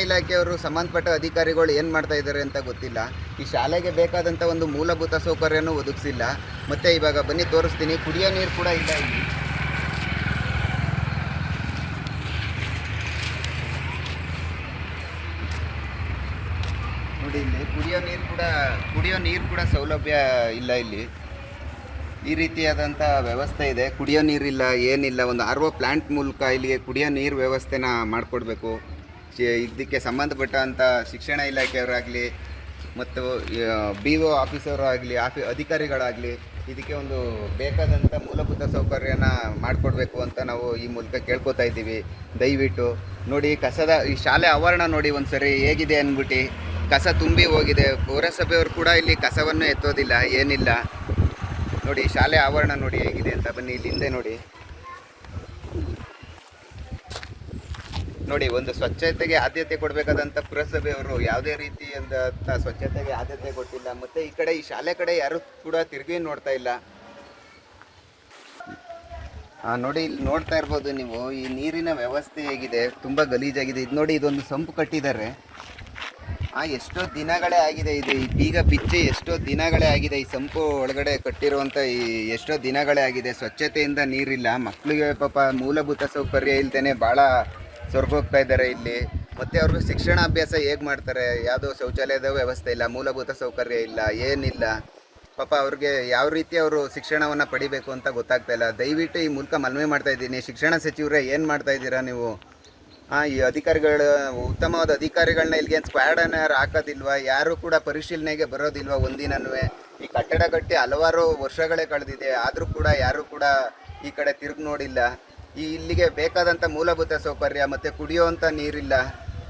ಇಲಾಖೆಯವರು ಸಂಬಂಧಪಟ್ಟ ಅಧಿಕಾರಿಗಳು ಏನು ಮಾಡ್ತಾ ಇದ್ದಾರೆ ಅಂತ ಗೊತ್ತಿಲ್ಲ. ಈ ಶಾಲೆಗೆ ಬೇಕಾದಂಥ ಒಂದು ಮೂಲಭೂತ ಸೌಕರ್ಯನೂ ಒದಗಿಸಿಲ್ಲ. ಮತ್ತು ಇವಾಗ ಬನ್ನಿ ತೋರಿಸ್ತೀನಿ, ಕುಡಿಯೋ ನೀರು ಕೂಡ ಇಲ್ಲ ಇಲ್ಲಿ. ನೋಡಿ ಇಲ್ಲಿ ಕುಡಿಯೋ ನೀರು ಕೂಡ ಸೌಲಭ್ಯ ಇಲ್ಲ ಇಲ್ಲಿ. ಈ ರೀತಿಯಾದಂಥ ವ್ಯವಸ್ಥೆ ಇದೆ. ಕುಡಿಯೋ ನೀರಿಲ್ಲ, ಏನಿಲ್ಲ. ಒಂದು RO ಪ್ಲ್ಯಾಂಟ್ ಮೂಲಕ ಇಲ್ಲಿಗೆ ಕುಡಿಯೋ ನೀರು ವ್ಯವಸ್ಥೆನ ಮಾಡಿಕೊಡ್ಬೇಕು. ಇದಕ್ಕೆ ಸಂಬಂಧಪಟ್ಟಂಥ ಶಿಕ್ಷಣ ಇಲಾಖೆಯವರಾಗಲಿ ಮತ್ತು BO ಆಫೀಸರಾಗಲಿ ಅಧಿಕಾರಿಗಳಾಗಲಿ ಇದಕ್ಕೆ ಒಂದು ಬೇಕಾದಂಥ ಮೂಲಭೂತ ಸೌಕರ್ಯನ ಮಾಡಿಕೊಡ್ಬೇಕು ಅಂತ ನಾವು ಈ ಮೂಲಕ ಕೇಳ್ಕೊತಾ ಇದ್ದೀವಿ. ದಯವಿಟ್ಟು ನೋಡಿ, ಈ ಶಾಲೆ ಆವರಣ ನೋಡಿ ಒಂದು ಸರಿ ಹೇಗಿದೆ ಅಂದ್ಬಿಟ್ಟು. ಕಸ ತುಂಬಿ ಹೋಗಿದೆ. ಪೌರಸಭೆಯವರು ಕೂಡ ಇಲ್ಲಿ ಕಸವನ್ನು ಎತ್ತೋದಿಲ್ಲ, ಏನಿಲ್ಲ. ನೋಡಿ ಶಾಲೆ ಆವರಣ ನೋಡಿ ಹೇಗಿದೆ ಅಂತ. ಬನ್ನಿ ಇಲ್ಲಿ ಹಿಂದೆ ನೋಡಿ ಒಂದು ಸ್ವಚ್ಛತೆಗೆ ಆದ್ಯತೆ ಕೊಡಬೇಕಾದಂಥ ಪುರಸಭೆಯವರು ಯಾವುದೇ ರೀತಿಯಾದಂಥ ಸ್ವಚ್ಛತೆಗೆ ಆದ್ಯತೆ ಕೊಟ್ಟಿಲ್ಲ. ಮತ್ತು ಈ ಕಡೆ ಈ ಶಾಲೆ ಕಡೆ ಯಾರು ಕೂಡ ತಿರುಗಿ ನೋಡ್ತಾ ಇಲ್ಲ. ನೋಡಿ ಇಲ್ಲಿ ನೋಡ್ತಾ ಇರ್ಬೋದು ನೀವು, ಈ ನೀರಿನ ವ್ಯವಸ್ಥೆ ಹೇಗಿದೆ, ತುಂಬ ಗಲೀಜಾಗಿದೆ. ಇದು ನೋಡಿ, ಇದೊಂದು ಸಂಪು ಕಟ್ಟಿದ್ದಾರೆ. ಎಷ್ಟೋ ದಿನಗಳೇ ಆಗಿದೆ ಇದು. ಈ ಬೀಗ ಬಿಚ್ಚಿ ಎಷ್ಟೋ ದಿನಗಳೇ ಆಗಿದೆ. ಈ ಸಂಪು ಒಳಗಡೆ ಕಟ್ಟಿರುವಂಥ ಎಷ್ಟೋ ದಿನಗಳೇ ಆಗಿದೆ. ಸ್ವಚ್ಛತೆಯಿಂದ ನೀರಿಲ್ಲ. ಮಕ್ಕಳಿಗೆ ಪಾಪ ಮೂಲಭೂತ ಸೌಕರ್ಯ ಇಲ್ದೇ ಭಾಳ ಸೊರ್ಗೋಗ್ತಾ ಇದ್ದಾರೆ ಇಲ್ಲಿ. ಮತ್ತು ಅವ್ರಿಗೆ ಶಿಕ್ಷಣ ಅಭ್ಯಾಸ ಹೇಗೆ ಮಾಡ್ತಾರೆ? ಯಾವುದೋ ಶೌಚಾಲಯದ ವ್ಯವಸ್ಥೆ ಇಲ್ಲ, ಮೂಲಭೂತ ಸೌಕರ್ಯ ಇಲ್ಲ, ಏನಿಲ್ಲ. ಪಾಪ ಅವ್ರಿಗೆ ಯಾವ ರೀತಿ ಅವರು ಶಿಕ್ಷಣವನ್ನು ಪಡಿಬೇಕು ಅಂತ ಗೊತ್ತಾಗ್ತಾ ಇಲ್ಲ. ದಯವಿಟ್ಟು ಈ ಮೂಲಕ ಮನವಿ ಮಾಡ್ತಾ ಇದ್ದೀನಿ, ಶಿಕ್ಷಣ ಸಚಿವರೇ ಏನು ಮಾಡ್ತಾ ಇದ್ದೀರಾ ನೀವು? ಈ ಅಧಿಕಾರಿಗಳು, ಉತ್ತಮವಾದ ಅಧಿಕಾರಿಗಳನ್ನ ಇಲ್ಲಿಗೆ ಸ್ಕ್ವಾಡನ್ನು ಯಾರು ಹಾಕೋದಿಲ್ವ? ಯಾರು ಕೂಡ ಪರಿಶೀಲನೆಗೆ ಬರೋದಿಲ್ವ ಒಂದಿನೂ? ಈ ಕಟ್ಟಡ ಕಟ್ಟಿ ಹಲವಾರು ವರ್ಷಗಳೇ ಕಳೆದಿದೆ, ಆದರೂ ಕೂಡ ಯಾರೂ ಕೂಡ ಈ ಕಡೆ ತಿರುಗಿ ನೋಡಿಲ್ಲ. ಇಲ್ಲಿಗೆ ಬೇಕಾದಂಥ ಮೂಲಭೂತ ಸೌಕರ್ಯ ಮತ್ತು ಕುಡಿಯುವಂಥ ನೀರಿಲ್ಲ,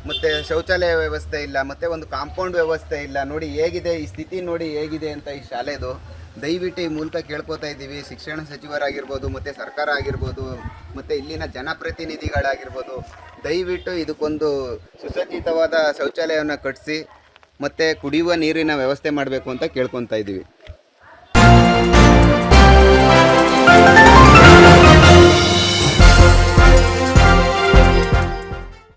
ಮತ್ತು ಶೌಚಾಲಯ ವ್ಯವಸ್ಥೆ ಇಲ್ಲ, ಮತ್ತು ಒಂದು ಕಾಂಪೌಂಡ್ ವ್ಯವಸ್ಥೆ ಇಲ್ಲ. ನೋಡಿ ಹೇಗಿದೆ ಈ ಸ್ಥಿತಿ, ನೋಡಿ ಹೇಗಿದೆ ಅಂತ ಈ ಶಾಲೆದು. ದಯವಿಟ್ಟು ಈ ಮೂಲಕ ಕೇಳ್ಕೊತಾ ಇದ್ದೀವಿ, ಶಿಕ್ಷಣ ಸಚಿವರಾಗಿರ್ಬೋದು, ಮತ್ತು ಸರ್ಕಾರ ಆಗಿರ್ಬೋದು, ಮತ್ತು ಇಲ್ಲಿನ ಜನಪ್ರತಿನಿಧಿಗಳಾಗಿರ್ಬೋದು, ದಯವಿಟ್ಟು ಇದಕ್ಕೊಂದು ಸುಸಜ್ಜಿತವಾದ ಶೌಚಾಲಯವನ್ನು ಕಟ್ಟಿಸಿ ಮತ್ತು ಕುಡಿಯುವ ನೀರಿನ ವ್ಯವಸ್ಥೆ ಮಾಡಬೇಕು ಅಂತ ಕೇಳ್ಕೊತಾ ಇದ್ದೀವಿ.